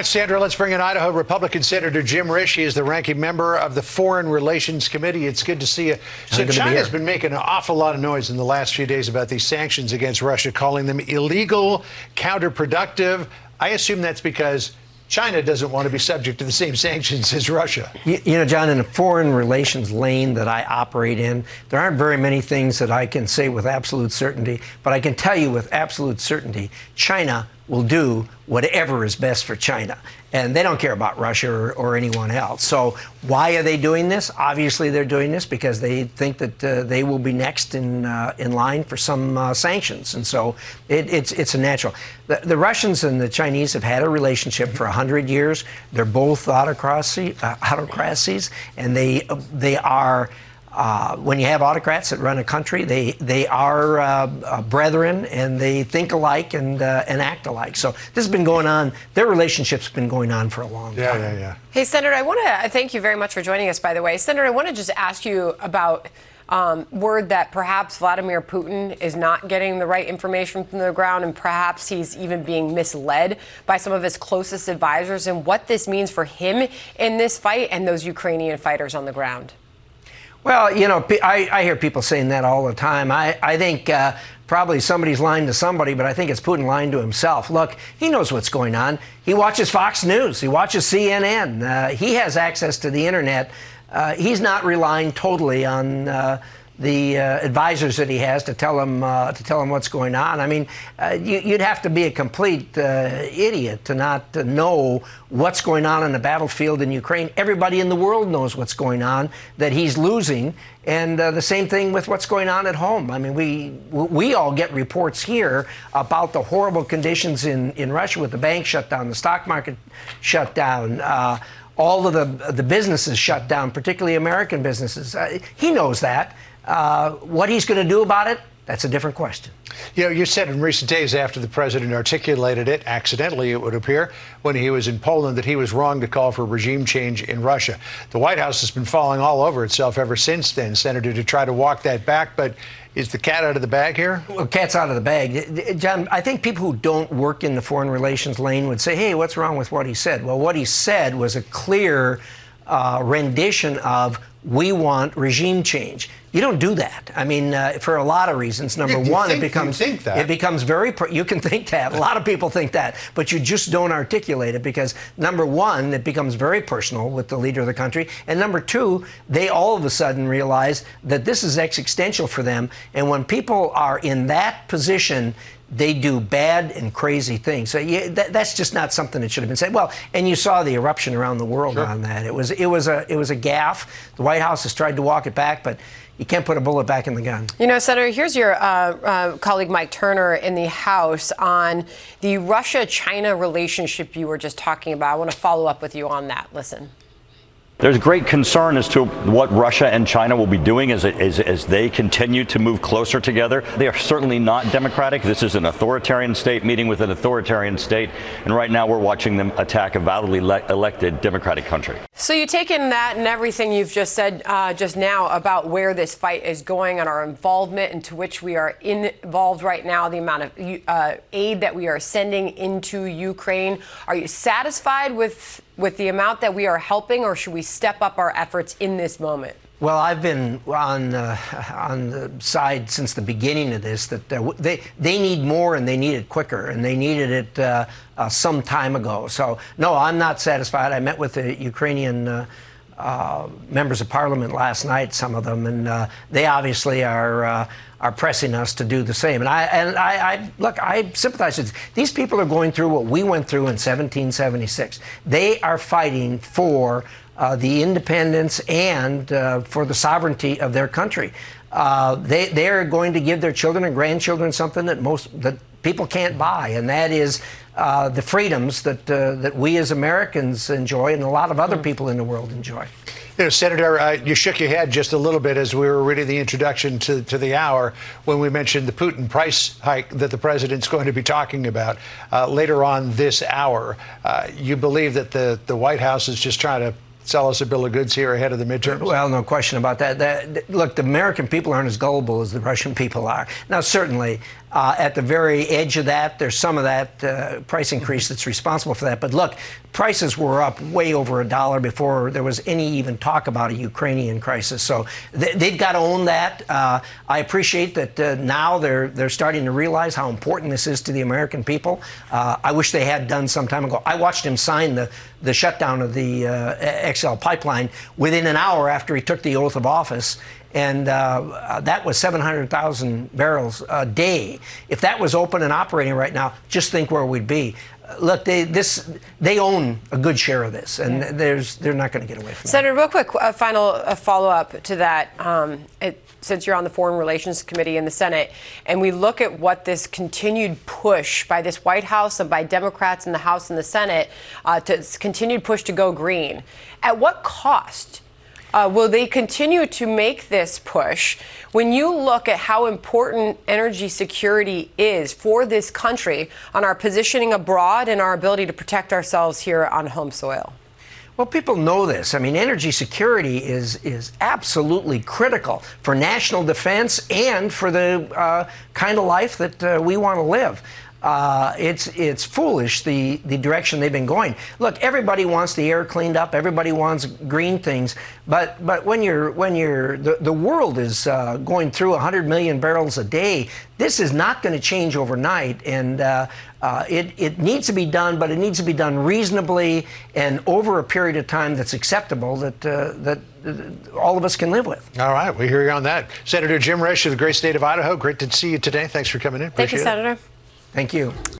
right, Sandra, let's bring in Idaho Republican Senator Jim Risch. He is the ranking member of the Foreign Relations Committee. It's good to see you. So China's been making an awful lot of noise in the last few days about these sanctions against Russia, calling them illegal, counterproductive. I assume that's because China doesn't want to be subject to the same sanctions as Russia. You know, John, in the foreign relations lane that I operate in, there aren't very many things that I can say with absolute certainty, but I can tell you with absolute certainty, China will do whatever is best for China. And they don't care about Russia or anyone else. So why are they doing this? Obviously, they're doing this because they think that they will be next in line for some sanctions. And so it's a natural. The Russians and the Chinese have had a relationship for 100 years. They're both autocracies, and they are. When you have autocrats that run a country, they are brethren, and they think alike and act alike. So this has been going on. Their relationship's been going on for a long time. Yeah. Hey, Senator, I want to thank you very much for joining us, by the way. Senator, I want to just ask you about word that perhaps Vladimir Putin is not getting the right information from the ground, and perhaps he's even being misled by some of his closest advisors, and what this means for him in this fight and those Ukrainian fighters on the ground. Well, you know, I hear people saying that all the time. I think probably somebody's lying to somebody, but I think it's Putin lying to himself. Look, he knows what's going on. He watches Fox News. He watches CNN. He has access to the Internet. He's not relying totally on the advisors that he has to tell him what's going on. I mean, you'd have to be a complete idiot to not know what's going on the battlefield in Ukraine. Everybody in the world knows what's going on, that he's losing, and the same thing with what's going on at home. I mean, we all get reports here about the horrible conditions in Russia with the bank shut down, the stock market shut down, all of the businesses shut down, particularly American businesses. He knows that. What he's going to do about it, that's a different question. You know, you said in recent days after the president articulated it, accidentally it would appear, when he was in Poland, that he was wrong to call for regime change in Russia. The White House has been falling all over itself ever since then, Senator, to try to walk that back. But is the cat out of the bag here? Well, cat's out of the bag. John, I think people who don't work in the foreign relations lane would say, hey, what's wrong with what he said? Well, what he said was a clear rendition of, we want regime change. You don't do that. I mean, for a lot of reasons. Number one, it becomes very. You can think that. A lot of people think that, but you just don't articulate it because number one, it becomes very personal with the leader of the country, and number two, they all of a sudden realize that this is existential for them, and when people are in that position, they do bad and crazy things. So that's just not something that should have been said. Well, and you saw the eruption around the world on that. It was a gaffe. The White House has tried to walk it back, but you can't put a bullet back in the gun. You know, Senator, here's your colleague Mike Turner in the House on the Russia-China relationship you were just talking about. I want to follow up with you on that. Listen. There's great concern as to what Russia and China will be doing as they continue to move closer together. They are certainly not democratic. This is an authoritarian state meeting with an authoritarian state, and right now we're watching them attack a validly elected democratic country. So you take in that and everything you've just said just now about where this fight is going and our involvement, into which we are involved right now, the amount of aid that we are sending into Ukraine. Are you satisfied with the amount that we are helping, or should we step up our efforts in this moment? Well, I've been on the side since the beginning of this that they need more, and they need it quicker, and they needed it some time ago. So, no, I'm not satisfied. I met with the Ukrainian members of parliament last night, some of them, and they obviously are pressing us to do the same. And I look, I sympathize with these people. Are going through what we went through in 1776. They are fighting for the independence and for the sovereignty of their country. They are going to give their children and grandchildren something that people can't buy, and that is the freedoms that we as Americans enjoy, and a lot of other people in the world enjoy. You know, Senator, you shook your head just a little bit as we were reading the introduction to the hour when we mentioned the Putin price hike that the president's going to be talking about later on this hour. You believe that the White House is just trying to sell us a bill of goods here ahead of the midterms? Well, no question about that. Look, the American people aren't as gullible as the Russian people are. Now, certainly, at the very edge of that. There's some of that price increase that's responsible for that. But look, prices were up way over $1 before there was any even talk about a Ukrainian crisis. So they've got to own that. I appreciate that now they're starting to realize how important this is to the American people. I wish they had done some time ago. I watched him sign the shutdown of the XL pipeline within an hour after he took the oath of office. And that was 700,000 barrels a day. If that was open and operating right now, just think where we'd be. Look, they own a good share of this, and they're not going to get away from it. Senator, real quick, final follow-up to that. Since you're on the Foreign Relations Committee in the Senate, and we look at what this continued push by this White House and by Democrats in the House and the Senate, to continued push to go green, at what cost? Will they continue to make this push? When you look at how important energy security is for this country on our positioning abroad and our ability to protect ourselves here on home soil? Well, people know this. I mean, energy security is absolutely critical for national defense and for the kind of life that we want to live. It's foolish the direction they've been going. Look, everybody wants the air cleaned up. Everybody wants green things. But when the world is going through 100 million barrels a day, this is not going to change overnight. And it needs to be done, but it needs to be done reasonably and over a period of time that's acceptable, that all of us can live with. All right, we hear you on that. Senator Jim Risch of the great state of Idaho. Great to see you today. Thanks for coming in. Thank you, Senator. Thank you.